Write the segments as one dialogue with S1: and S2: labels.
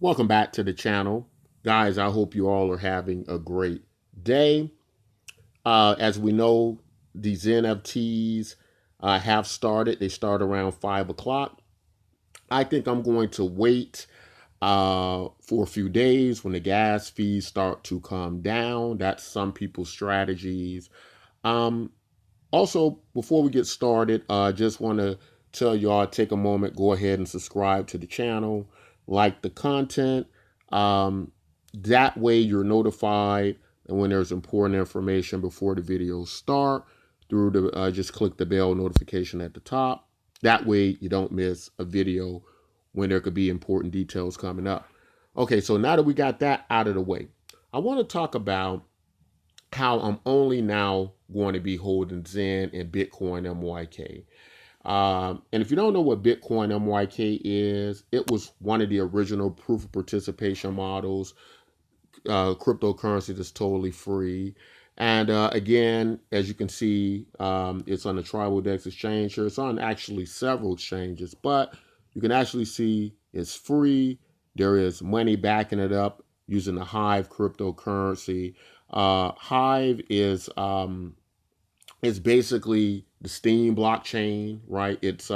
S1: Welcome back to the channel. Guys, I hope you all are having a great day. As we know, these NFTs have started. They start around 5 o'clock. I think I'm going to wait for a few days when the gas fees start to come down. That's some people's strategies. Um, Also, before we get started, I just want to tell y'all, take a moment, go ahead and subscribe to the channel, like the content. Um, that way you're notified and when there's important information before the videos start through the just click the bell notification at the top. That way you don't miss a video when there could be important details coming up. Okay, so now that we got that out of the way, I want to talk about how I'm only now going to be holding Zen and Bitcoin MYK. And if you don't know what Bitcoin MYK is, it was one of the original proof of participation models, cryptocurrency that's totally free. And again, as you can see, it's on the Tribal Dex exchange here. It's on actually several exchanges, but you can actually see it's free. There is money backing it up using the Hive cryptocurrency. Hive is basically the Steam blockchain, right? It's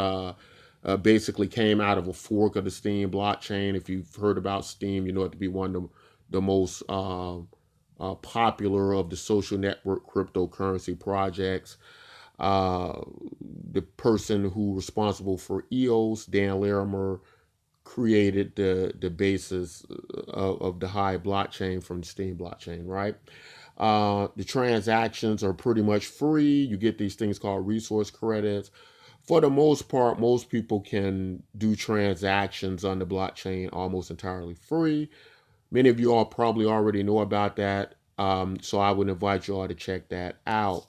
S1: basically came out of a fork of the Steam blockchain. If you've heard about Steam, you know it to be one of the most popular of the social network cryptocurrency projects. Uh, the person who was responsible for EOS, Dan Larimer, created the basis of the Hive blockchain from the Steam blockchain, right? The transactions are pretty much free. You get these things called resource credits. For the most part, most people can do transactions on the blockchain almost entirely free. Many of you all probably already know about that. So I would invite you all to check that out.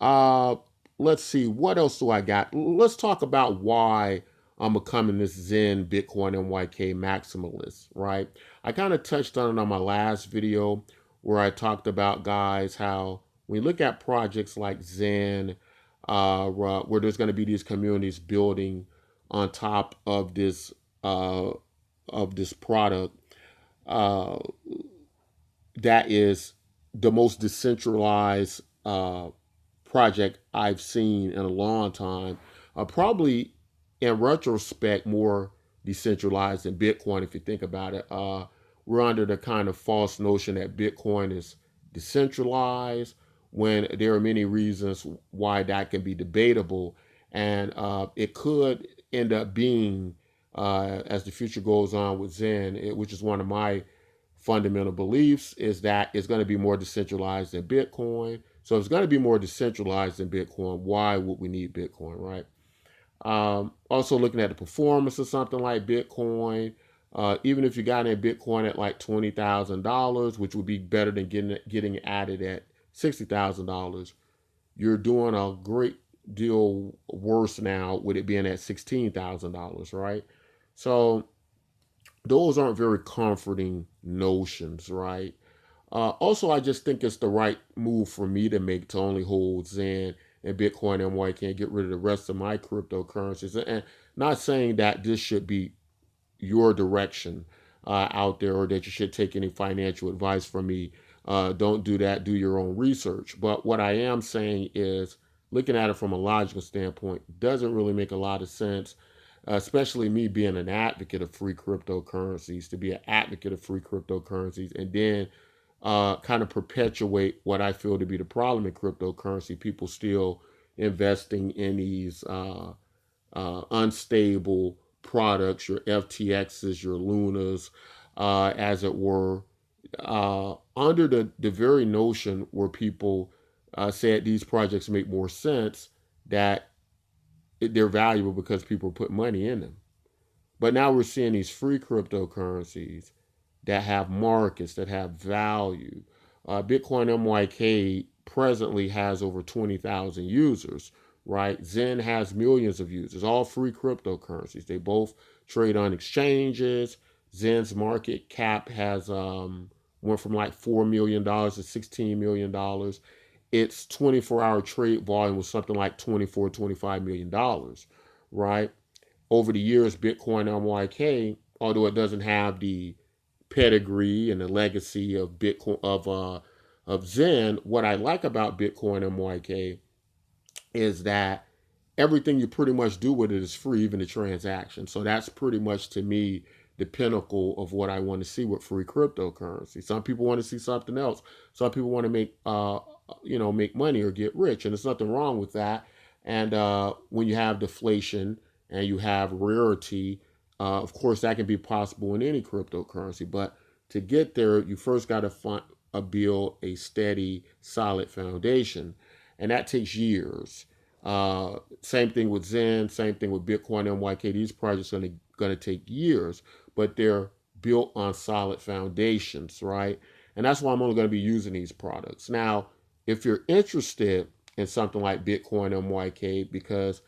S1: Uh, let's see, what else do I got? Let's talk about why I'm becoming this Zen Bitcoin MYK maximalist, right? I kind of touched on it on my last video where I talked about, guys, how when we look at projects like Zen, where there's going to be these communities building on top uh, of this product, uh, that is the most decentralized project I've seen in a long time. Probably in retrospect, more decentralized than Bitcoin, if you think about it. We're under the kind of false notion that Bitcoin is decentralized when there are many reasons why that can be debatable. And it could end up being, as the future goes on with Zen, which is one of my fundamental beliefs, is that it's going to be more decentralized than Bitcoin. So if it's going to be more decentralized than Bitcoin, why would we need Bitcoin, right? Also looking at the performance of something like Bitcoin, even if you got in Bitcoin at like $20,000, which would be better than getting added at $60,000, you're doing a great deal worse now with it being at $16,000, right? So those aren't very comforting notions, right? Also, I just think it's the right move for me to make to only hold Zen and Bitcoin and why I can't get rid of the rest of my cryptocurrencies. And not saying that this should be your direction out there or that you should take any financial advice from me. Don't do that. Do your own research. But what I am saying is, looking at it from a logical standpoint, doesn't really make a lot of sense, especially me being an advocate of free cryptocurrencies, to be an advocate of free cryptocurrencies and then kind of perpetuate what I feel to be the problem in cryptocurrency. People still investing in these unstable products, your FTXs, your Lunas, as it were, under the very notion where people said these projects make more sense, that they're valuable because people put money in them. But now we're seeing these free cryptocurrencies that have markets, that have value. Bitcoin MYK presently has over 20,000 users, right? Zen has millions of users, all free cryptocurrencies. They both trade on exchanges. Zen's market cap has went from like $4 million to $16 million. Its 24-hour trade volume was something like $24-25 million, right? Over the years, Bitcoin MYK, although it doesn't have the pedigree and the legacy of Bitcoin of Zen. What I like about Bitcoin MYK is that everything you pretty much do with it is free, even the transaction. So that's pretty much to me the pinnacle of what I want to see with free cryptocurrency. Some people want to see something else. Some people want to make money or get rich, and there's nothing wrong with that. And when you have deflation and you have rarity, of course that can be possible in any cryptocurrency. But to get there, you first got to build a steady, solid foundation, and that takes years. Same thing with Zen, same thing with Bitcoin MYK. These projects are going to take years, but they're built on solid foundations, right? And that's why I'm only going to be using these products. Now, if you're interested in something like Bitcoin MYK, because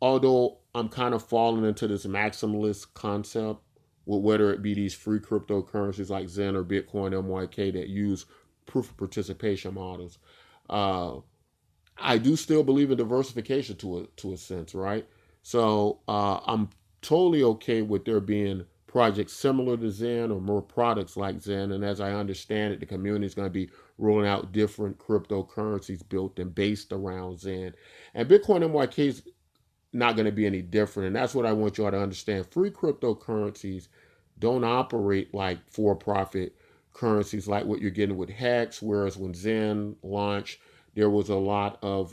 S1: although I'm kind of falling into this maximalist concept, whether it be these free cryptocurrencies like Zen or Bitcoin MYK that use proof of participation models, I do still believe in diversification to a sense, right? So I'm totally okay with there being projects similar to Zen or more products like Zen. And as I understand it, the community is going to be rolling out different cryptocurrencies built and based around Zen. And Bitcoin MYK is not going to be any different. And that's what I want you all to understand. Free cryptocurrencies don't operate like for-profit currencies like what you're getting with Hex, whereas when Zen launched, there was a lot of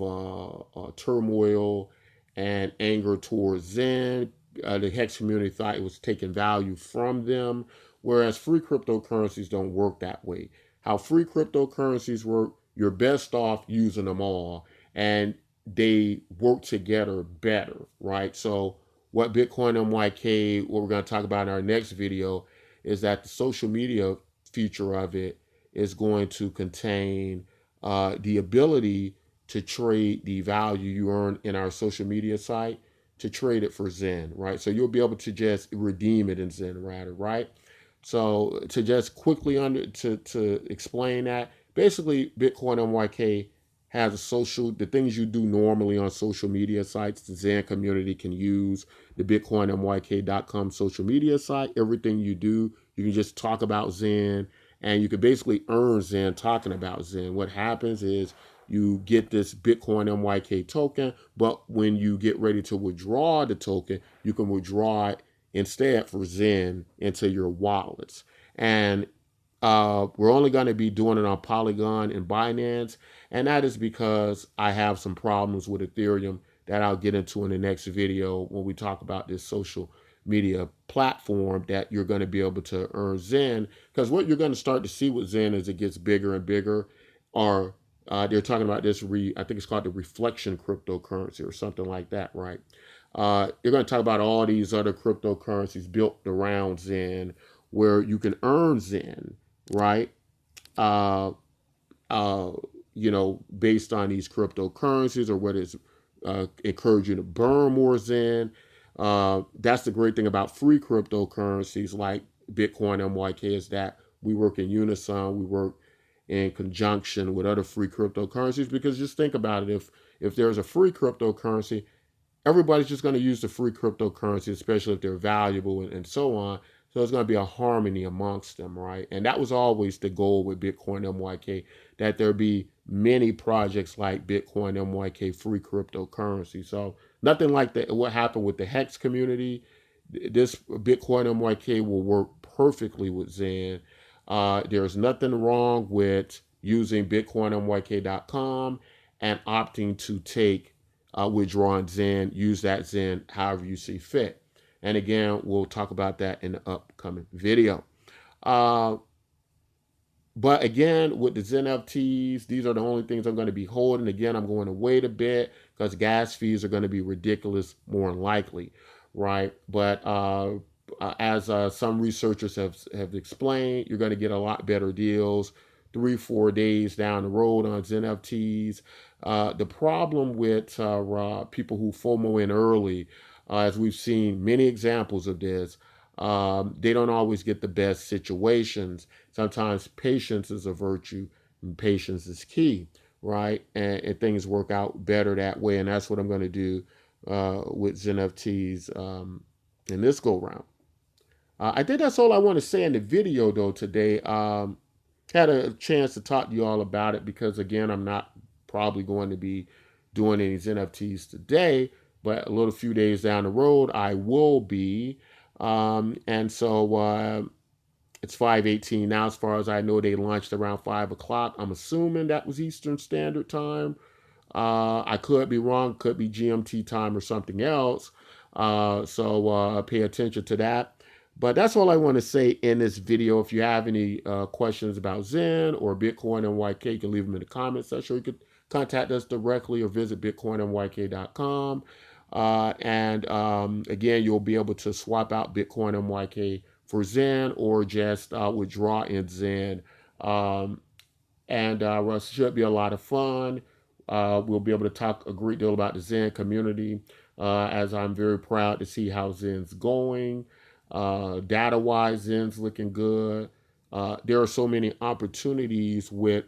S1: turmoil and anger towards Zen. The Hex community thought it was taking value from them, whereas free cryptocurrencies don't work that way. How free cryptocurrencies work, you're best off using them all, and they work together better, right? So what Bitcoin MYK, what we're going to talk about in our next video, is that the social media feature of it is going to contain the ability to trade the value you earn in our social media site, to trade it for Zen, right? So you'll be able to just redeem it in Zen, rather, right? So to just quickly to explain that, basically Bitcoin MYK has the things you do normally on social media sites, the Zen community can use the BitcoinMYK.com social media site. Everything you do, you can just talk about Zen, and you can basically earn Zen talking about Zen. What happens is you get this Bitcoin MYK token, but when you get ready to withdraw the token, you can withdraw it instead for Zen into your wallets. And we're only going to be doing it on Polygon and Binance, and that is because I have some problems with Ethereum that I'll get into in the next video when we talk about this social media platform that you're going to be able to earn Zen. Because what you're going to start to see with Zen as it gets bigger and bigger are they're talking about this I think it's called the reflection cryptocurrency or something like that, right? You're going to talk about all these other cryptocurrencies built around Zen where you can earn Zen, right? Uh, uh, based on these cryptocurrencies or whether it's encourage you to burn more Zen. That's the great thing about free cryptocurrencies like Bitcoin MYK is that we work in unison, we work in conjunction with other free cryptocurrencies, because just think about it, if there's a free cryptocurrency, everybody's just going to use the free cryptocurrency, especially if they're valuable and so on. So it's going to be a harmony amongst them, right? And that was always the goal with Bitcoin MYK, that there be many projects like Bitcoin MYK free cryptocurrency. So nothing like that. What happened with the Hex community, this Bitcoin MYK will work perfectly with Zen. There's nothing wrong with using BitcoinMYK.com and opting to take withdrawing Zen, use that Zen however you see fit. And again, we'll talk about that in the upcoming video. But again, with the Xenfts, these are the only things I'm going to be holding. Again, I'm going to wait a bit because gas fees are going to be ridiculous, more than likely, right? But as some researchers have explained, you're going to get a lot better deals 3-4 days down the road on Xenfts. The problem with people who FOMO in early, as we've seen many examples of this, they don't always get the best situations. Sometimes patience is a virtue, and patience is key, right? And things work out better that way, and that's what I'm going to do with Xenfts in this go round. I think that's all I want to say in the video though today. Had a chance to talk to you all about it because again, I'm not probably going to be doing any NFTs today, but a little few days down the road, I will be. And so it's 5:18 now. As far as I know, they launched around 5 o'clock. I'm assuming that was Eastern Standard Time. I could be wrong, could be GMT time or something else. So pay attention to that. But that's all I want to say in this video. If you have any questions about Zen or Bitcoin and YK, you can leave them in the comment section. Or you could contact us directly or visit bitcoinnyk.com. And again, you'll be able to swap out Bitcoin and YK for Zen or just withdraw in Zen. And should be a lot of fun. We'll be able to talk a great deal about the Zen community, as I'm very proud to see how Zen's going. Data-wise, Zen's looking good. There are so many opportunities with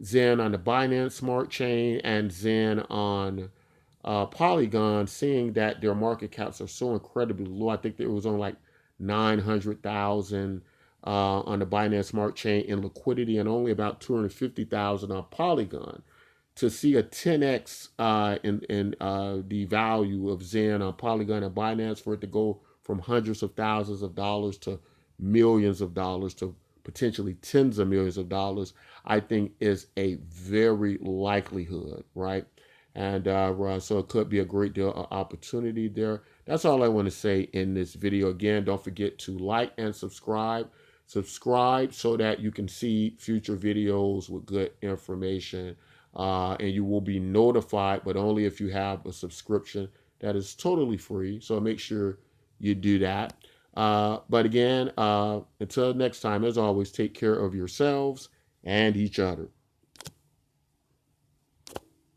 S1: Zen on the Binance Smart Chain and Zen on Polygon, seeing that their market caps are so incredibly low. I think there was only like 900,000 on the Binance Smart Chain in liquidity and only about 250,000 on Polygon. To see a 10x in the value of Zen on Polygon and Binance, for it to go from hundreds of thousands of dollars to millions of dollars to potentially tens of millions of dollars, I think is a very likelihood, right? And so it could be a great deal of opportunity there. That's all I want to say in this video. Again, don't forget to like and subscribe. Subscribe so that you can see future videos with good information. And you will be notified, but only if you have a subscription that is totally free. So make sure you do that. But again, until next time, as always, take care of yourselves and each other.